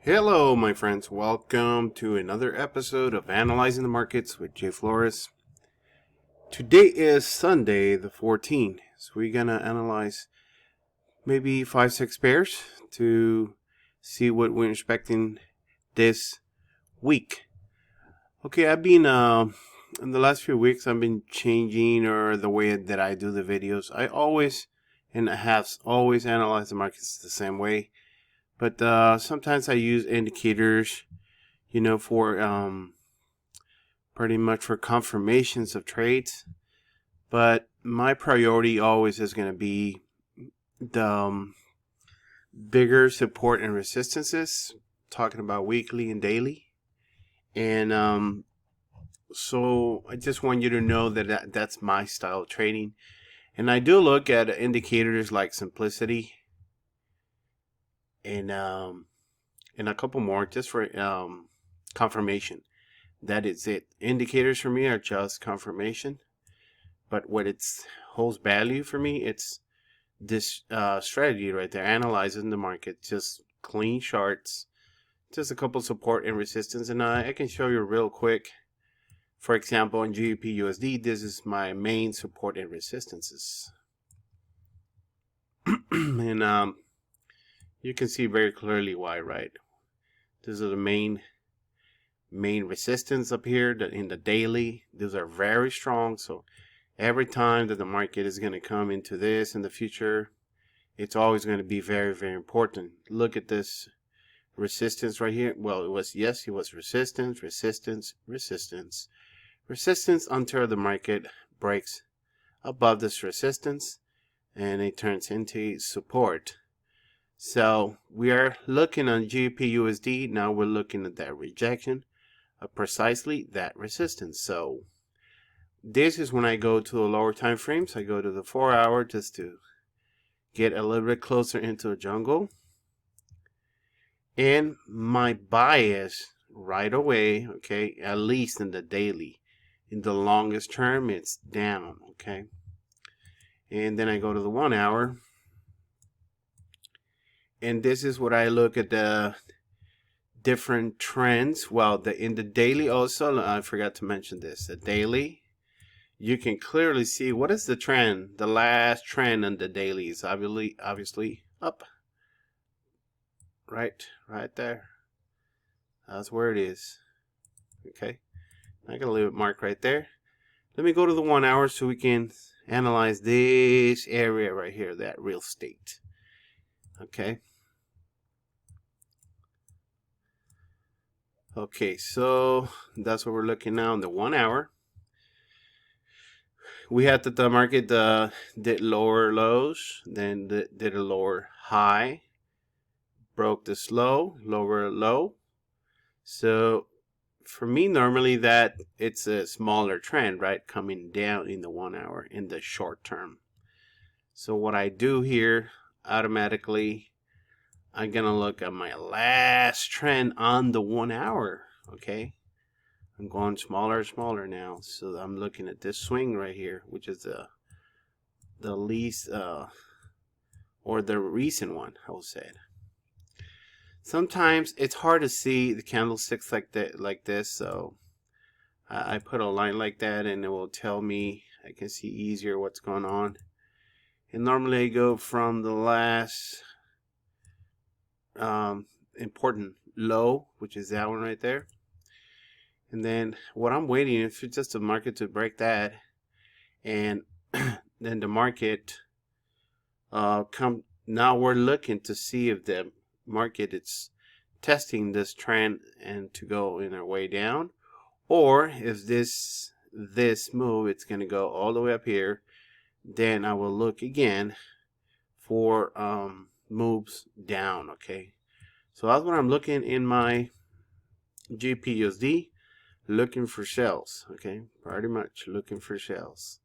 Hello, my friends. Welcome to another episode of Analyzing the Markets with JFlores. Today is Sunday, the 14th. So we're going to analyze maybe 5-6 pairs to see what we're expecting this week. Okay, I've been, in the last few weeks, I've been changing the way that I do the videos. I always, and have always analyzed the markets the same way. But sometimes I use indicators, for pretty much for confirmations of trades. But my priority always is going to be the bigger support and resistances, talking about weekly and daily. And so I just want you to know that that's my style of trading. And I do look at indicators like simplicity and a couple more just for confirmation. That is it. Indicators for me are just confirmation, but what it holds value for me, it's this strategy right there, analyzing the market, just clean charts, just a couple support and resistance. And I can show you real quick. For example, in GBP USD, this is my main support and resistances. And you can see very clearly why, right? These are the main resistance up here in the daily. These are very strong. So every time that the market is going to come into this in the future, it's always going to be very, very important. Look at this resistance right here. Well, it was resistance, resistance, resistance, resistance until the market breaks above this resistance and it turns into support. So we are looking on GBP USD. Now we're looking at that rejection of precisely that resistance. So this is when I go to the lower time frames. I go to the 4-hour just to get a little bit closer into the jungle. And my bias right away, okay, at least in the daily. In the longest term, it's down, okay. And then I go to the 1-hour. And this is what I look at the different trends. Well, in the daily also, I forgot to mention this. The daily, you can clearly see what is the trend. The last trend on the daily is obviously up. Right there. That's where it is. Okay, I can leave it marked right there. Let me go to the 1-hour so we can analyze this area right here, that real estate. Okay. Okay, so that's what we're looking now in the 1-hour. We had that the market did lower lows, then did a lower high, broke this low, lower low. So for me, normally that it's a smaller trend, right, coming down in the 1-hour in the short term. So what I do here, automatically, I'm gonna look at my last trend on the 1-hour. Okay, I'm going smaller and smaller now. So I'm looking at this swing right here, which is the least or the recent one, I will say it. Sometimes it's hard to see the candlesticks like this, so I put a line like that and it will tell me, I can see easier what's going on. And normally I go from the last important low, which is that one right there. And then what I'm waiting is for just the market to break that, and then the market now we're looking to see if the market is testing this trend and to go in our way down, or if this move it's going to go all the way up here. Then I will look again for moves down. Okay, so that's what I'm looking in my GBP/USD, looking for shells. Okay, pretty much looking for shells.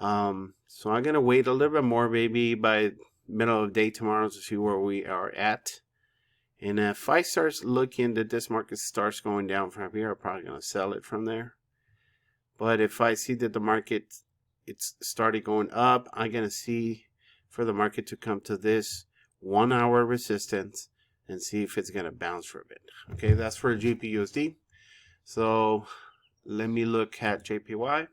So I'm gonna wait a little bit more, maybe by middle of the day tomorrow, to see where we are at. And if I start looking that this market starts going down from here, I'm probably gonna sell it from there. But if I see that the market it's started going up, I'm gonna see for the market to come to this 1-hour resistance and see if it's gonna bounce for a bit. Okay, that's for JPUSD. So let me look at JPY,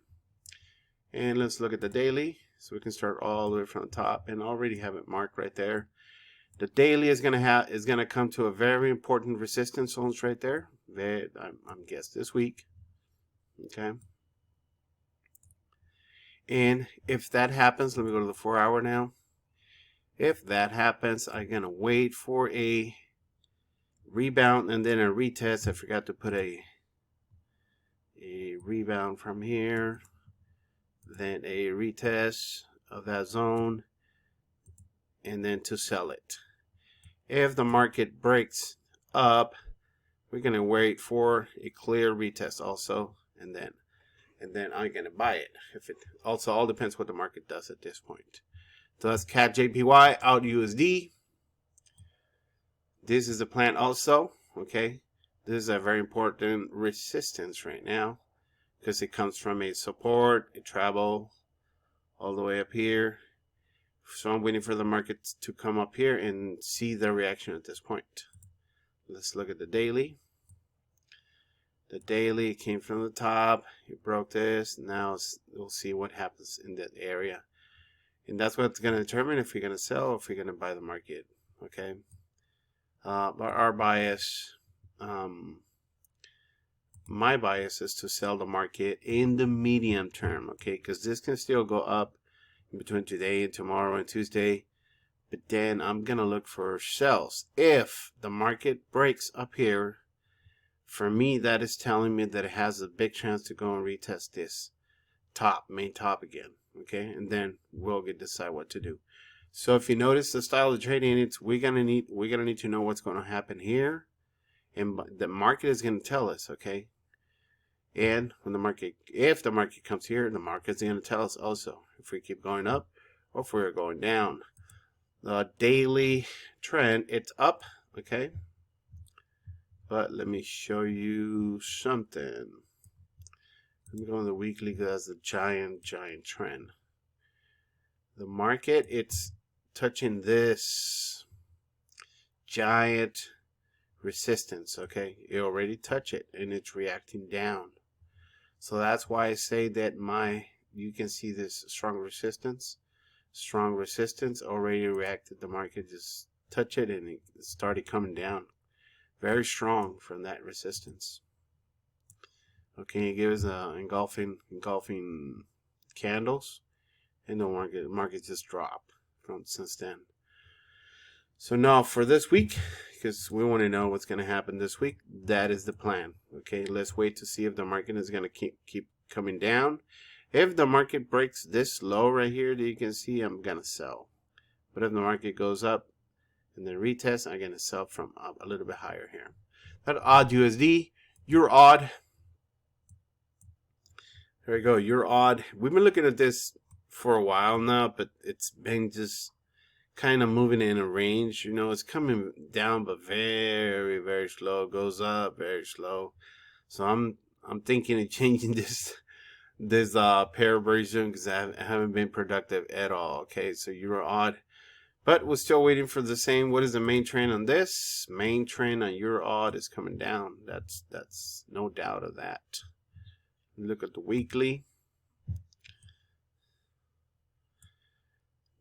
and let's look at the daily. So we can start all the way from the top, and already have it marked right there. The daily is gonna come to a very important resistance zones right there. I'm guess this week. Okay. And if that happens, let me go to the 4-hour now. If that happens, I'm gonna wait for a rebound and then a retest. I forgot to put a rebound from here, then a retest of that zone, and then to sell it. If the market breaks up, we're gonna wait for a clear retest also, and then I'm gonna buy it. If it also all depends what the market does at this point. So that's CAD JPY out USD. This is the plan also. Okay, this is a very important resistance right now because it comes from a support, a travel all the way up here. So I'm waiting for the market to come up here and see the reaction at this point. Let's look at the daily. The daily came from the top. It broke this. Now we'll see what happens in that area. And that's what's going to determine if we're going to sell or if we're going to buy the market. Okay. But our bias, my bias is to sell the market in the medium term. Okay. Because this can still go up in between today and tomorrow and Tuesday. But then I'm going to look for sells. If the market breaks up here, for me, that is telling me that it has a big chance to go and retest this main top again. Okay, and then we'll decide what to do. So if you notice the style of trading, we're gonna need to know what's going to happen here, and the market is going to tell us. Okay, and when if the market comes here, the market's going to tell us also if we keep going up or if we're going down. The daily trend, it's up. Okay. But let me show you something. Let me go on the weekly because that's a giant trend. The market, it's touching this giant resistance, okay? It already touched it and it's reacting down. So that's why I say that you can see this strong resistance. Strong resistance already reacted. The market just touched it and it started coming down. Very strong from that resistance. Okay, it gives engulfing candles, and the market just dropped since then. So now for this week, because we want to know what's going to happen this week, that is the plan. Okay, let's wait to see if the market is going to keep coming down. If the market breaks this low right here that you can see, I'm going to sell. But if the market goes up, and then retest, I'm going to sell from up a little bit higher here. That odd USD, you're odd. There we go, you're odd. We've been looking at this for a while now, but it's been just kind of moving in a range. You know, it's coming down, but very, very slow. It goes up very slow. So I'm thinking of changing this pair version because I haven't been productive at all. Okay, so you're odd. But we're still waiting for the same. What is the main trend on this? Main trend on Euro odd is coming down. That's no doubt of that. Look at the weekly.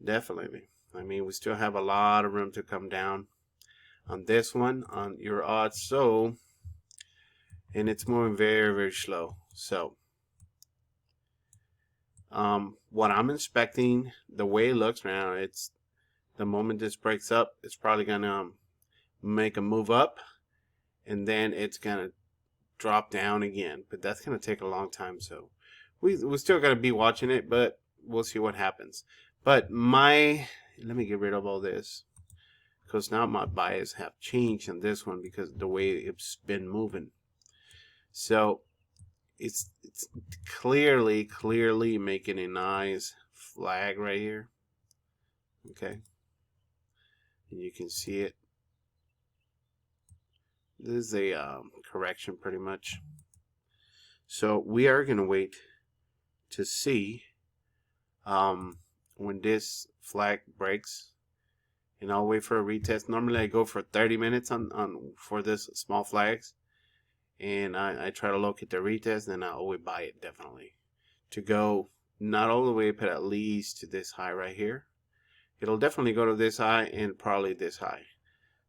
Definitely. I mean, we still have a lot of room to come down on this one on Euro odd. So, and it's moving very, very slow. So, what I'm expecting, the way it looks now, it's the moment this breaks up, it's probably gonna make a move up, and then it's gonna drop down again. But that's gonna take a long time, so we're still gonna be watching it, but we'll see what happens. But let me get rid of all this because now my bias have changed on this one because the way it's been moving. So it's clearly making a nice flag right here. Okay. And you can see it. This is a correction pretty much. So we are going to wait to see when this flag breaks and I'll wait for a retest. Normally I go for 30 minutes on for this small flags, and I try to locate the retest, and I always buy it definitely to go not all the way but at least to this high right here. It'll definitely go to this high and probably this high.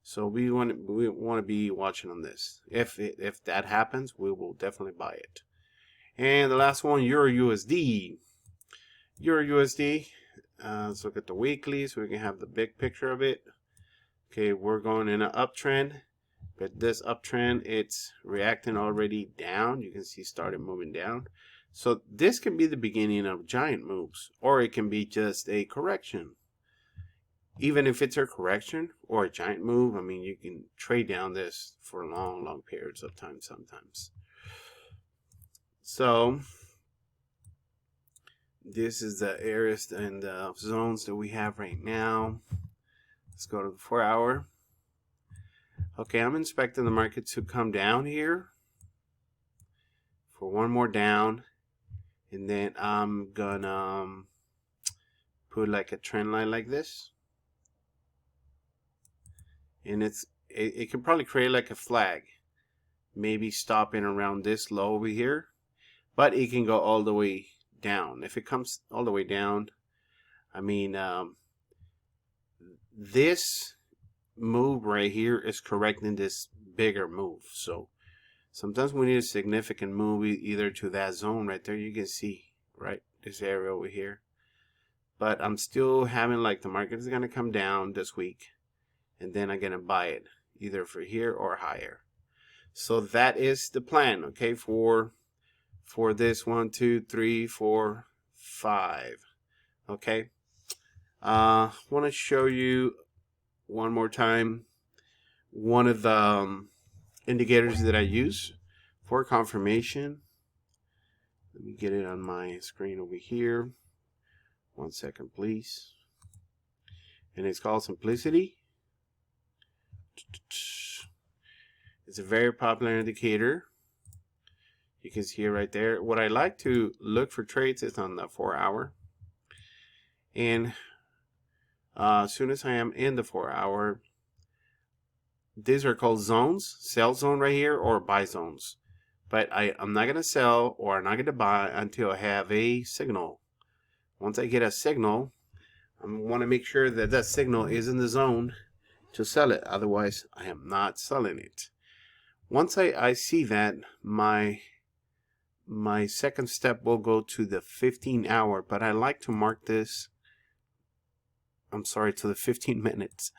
So we want to be watching on this. If that happens, we will definitely buy it. And the last one, Euro USD. Euro USD. Let's look at the weekly so we can have the big picture of it. Okay, we're going in an uptrend, but this uptrend, it's reacting already down. You can see started moving down. So this can be the beginning of giant moves, or it can be just a correction. Even if it's a correction or a giant move, I mean, you can trade down this for long periods of time sometimes. So this is the areas and the zones that we have right now. Let's go to the 4 hour. Okay, I'm expecting the market to come down here for one more down, and then I'm gonna put like a trend line like this, and it can probably create like a flag, maybe stopping around this low over here, but it can go all the way down. If it comes all the way down, I mean, this move right here is correcting this bigger move. So sometimes we need a significant move either to that zone right there. You can see, right, this area over here. But I'm still having like the market is going to come down this week, and then I'm going to buy it either for here or higher. So that is the plan, okay, for this 1, 2, 3, 4, 5. Okay. Want to show you one more time one of the indicators that I use for confirmation. Let me get it on my screen over here. 1 second, please. And it's called Simplicity. It's a very popular indicator. You can see it right there. What I like to look for trades is on the 4 hour. And as soon as I am in the 4 hour, these are called zones, sell zone right here or buy zones. But I'm not going to sell or I'm not going to buy until I have a signal. Once I get a signal, I want to make sure that that signal is in the zone to sell it. Otherwise, I am not selling it. Once I see that, my second step will go to the 15 hour, but I like to mark this, I'm sorry, to the 15 minutes.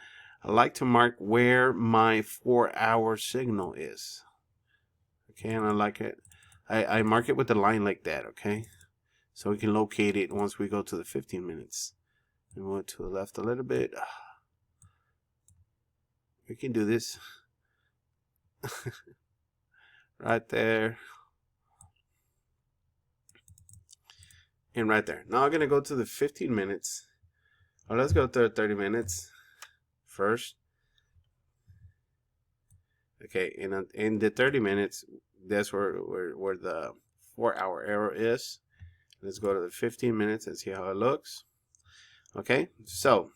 I like to mark where my 4 hour signal is. Okay, and I like it. I mark it with a line like that, okay? So we can locate it once we go to the 15 minutes. And move to the left a little bit. We can do this. Right there. And right there. Now I'm going to go to the 15 minutes. Oh, let's go to 30 minutes first. Okay, and in the 30 minutes, that's where the 4 hour arrow is. Let's go to the 15 minutes and see how it looks. Okay, so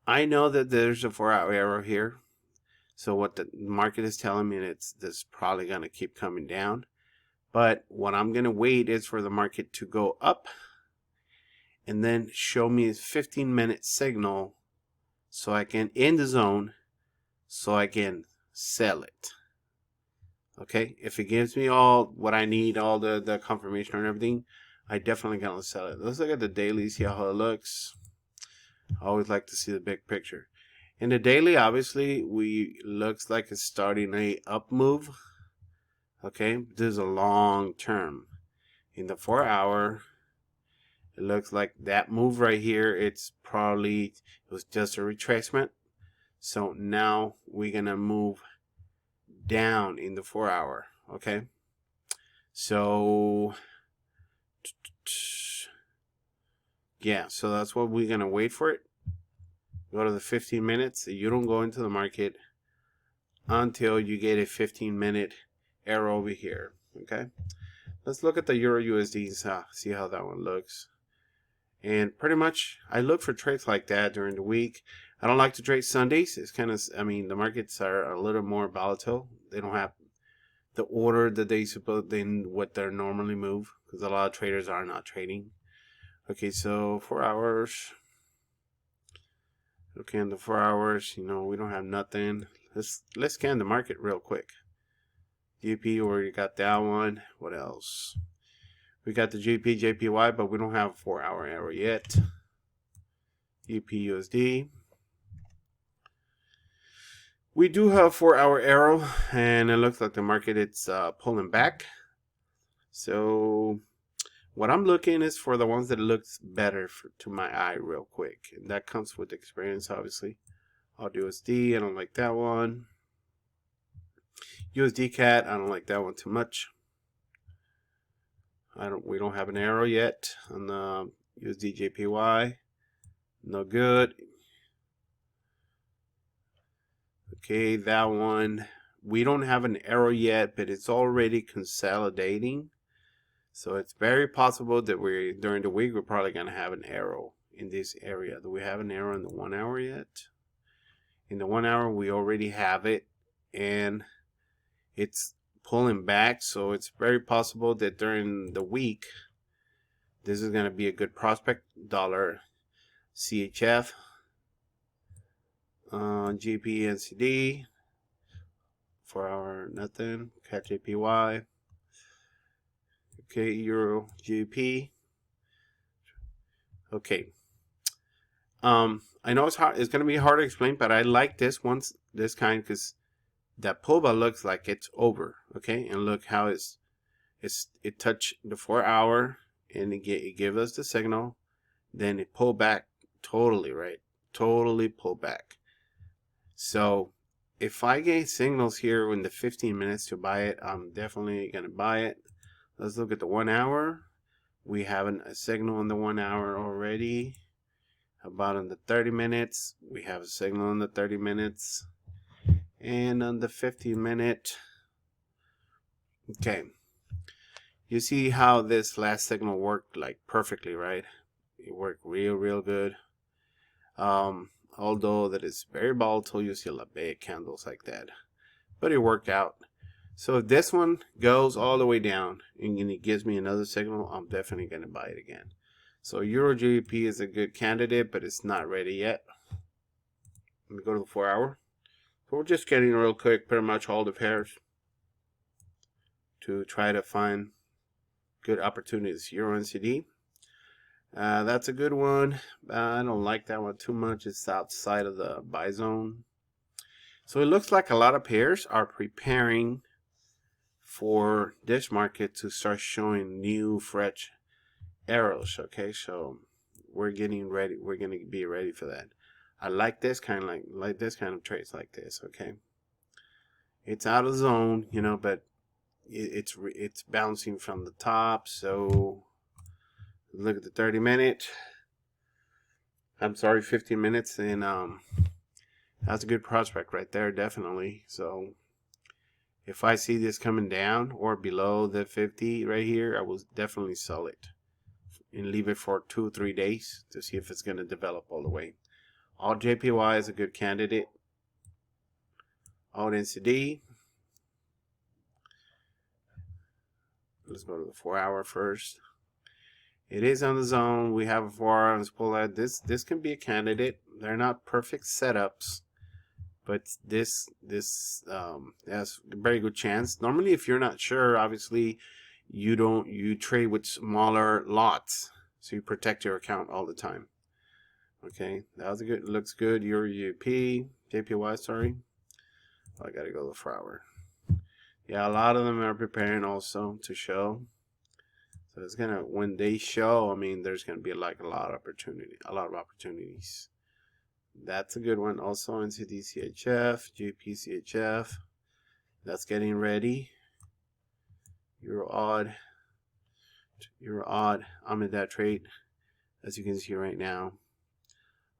I know that there's a 4 hour arrow here. So what the market is telling me, it's this probably going to keep coming down. But what I'm going to wait is for the market to go up and then show me a 15-minute signal so I can end the zone so I can sell it. Okay, if it gives me all what I need, all the confirmation and everything, I definitely gonna sell it. Let's look at the daily, see how it looks. I always like to see the big picture. In the daily, obviously, looks like it's starting a up move. Okay, this is a long term. In the 4 hour, it looks like that move right here, it was just a retracement. So now we're gonna move down in the 4 hour. Okay, so yeah, so that's what we're gonna wait for it. Go to the 15 minutes. You don't go into the market until you get a 15-minute arrow over here. Okay, let's look at the Euro USD and see how that one looks. And pretty much I look for trades like that during the week. I don't like to trade Sundays. It's kind of, I mean, the markets are a little more volatile. They don't have the order that they suppose than what they're normally move, because a lot of traders are not trading. Okay, so 4 hours. Okay, in the 4 hours, you know, we don't have nothing. Let's scan the market real quick. GP, already got that one. What else? We got the GP, JPY, but we don't have a 4 hour arrow yet. GP USD. We do have 4 hour arrow, and it looks like the market it's pulling back. So what I'm looking is for the ones that looks better to my eye real quick, and that comes with experience, obviously. I'll do USD. I don't like that one. USD CAT. I don't like that one too much. We don't have an arrow yet on the USD JPY. No good. Okay, that one. We don't have an arrow yet, but it's already consolidating. So it's very possible that during the week we're probably gonna have an arrow in this area. Do we have an arrow in the 1 hour yet? In the 1 hour we already have it, and it's pulling back, so it's very possible that during the week this is gonna be a good prospect. Dollar CHF, GP NCD, 4 hour nothing. CAT JPY. Okay, Euro GP. Okay. I know it's hard. It's gonna be hard to explain, but I like this kind, because that pullback looks like it's over. Okay, and look how it touched the 4 hour, and it gave us the signal. Then it pulled back totally, right? Totally pulled back. So if I get signals here in the 15 minutes to buy it, I'm definitely gonna buy it. Let's look at the 1 hour. We have a signal in the 1 hour already. About on the 30 minutes, we have a signal in the 30 minutes. And on the 15 minute, okay. You see how this last signal worked like perfectly, right? It worked real good. Although that is very volatile, you see a lot of big candles like that. But it worked out. So if this one goes all the way down and it gives me another signal, I'm definitely going to buy it again. So Euro GBP is a good candidate, but it's not ready yet. Let me go to the 4 hour. So we're just getting real quick pretty much all the pairs to try to find good opportunities. Euro NCD. That's a good one. I don't like that one too much. It's outside of the buy zone. So it looks like a lot of pairs are preparing for this market to start showing new fresh arrows. Okay, so we're getting ready. We're gonna be ready for that. I like this kind of like this kind of trades like this. Okay, it's out of zone, you know, but it's bouncing from the top. So look at the 30 minute. I'm sorry, 15 minutes, and that's a good prospect right there, definitely. So if I see this coming down or below the 50 right here, I will definitely sell it and leave it for 2-3 days to see if it's going to develop all the way. Alt JPY is a good candidate. Alt NCD. Let's go to the 4 hour first. It is on the zone. We have a 4 hour on this pull out. This can be a candidate. They're not perfect setups, but this has a very good chance. Normally, if you're not sure, obviously you trade with smaller lots, so you protect your account all the time. Okay, that was a good. Looks good. Euro JPY. Sorry, I gotta go to the 4 hour. Yeah, a lot of them are preparing also to show. So it's gonna, when they show, I mean, there's gonna be like a lot of opportunities. That's a good one. Also NCD CHF, GP CHF. That's getting ready. Euro odd. I'm in that trade, as you can see right now.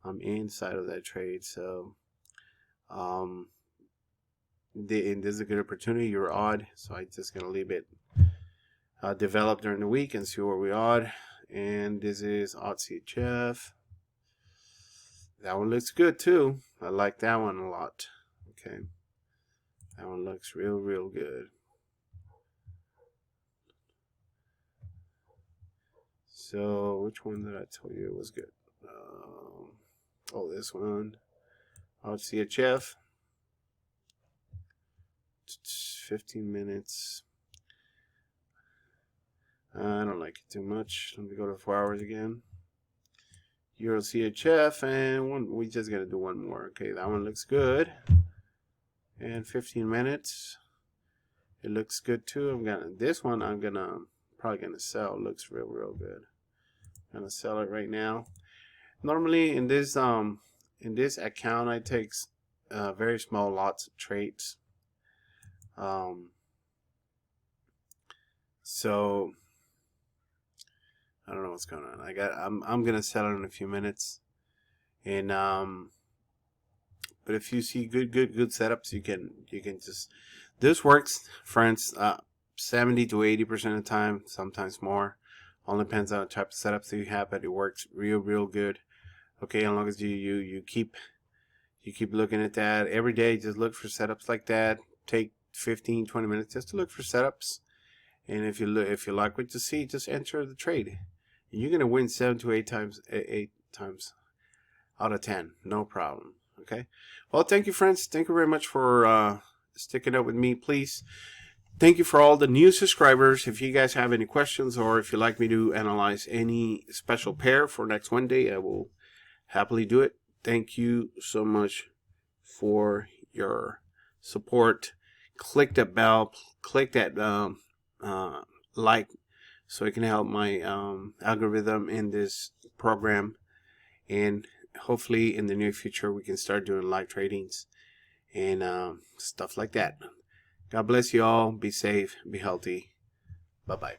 I'm inside of that trade, so and this is a good opportunity. Euro odd, so I'm just gonna leave it develop during the week and see where we are. and this is CHF. That one looks good too. I like that one a lot. Okay, that one looks real good. So which one did I tell you was good? Oh, this one. CHF. 15 minutes. I don't like it too much. Let me go to 4 hours again. Euro CHF, and we just gotta do one more. Okay, that one looks good. And 15 minutes. It looks good too. This one I'm probably gonna sell. Looks real good. I'm gonna sell it right now. Normally in this account I take very small lots of trades. So I don't know what's going on. I'm gonna sell it in a few minutes, and but if you see good setups, you can just, this works, friends, 70 to 80% of the time, sometimes more. All depends on the type of setups that you have, but it works real good. Okay, as long as you keep looking at that every day. Just look for setups like that. Take 15-20 minutes just to look for setups, and if you like what you see, just enter the trade. You're gonna win 7 to 8 times out of 10, no problem. Okay, well, thank you, friends. Thank you very much for sticking up with me. Please, thank you for all the new subscribers. If you guys have any questions, or if you'd like me to analyze any special pair for next Wednesday, I will happily do it. Thank you so much for your support. Click that bell, click that like, so it can help my algorithm in this program, and hopefully in the near future we can start doing live tradings and stuff like that. God bless you all. Be safe, be healthy. Bye bye.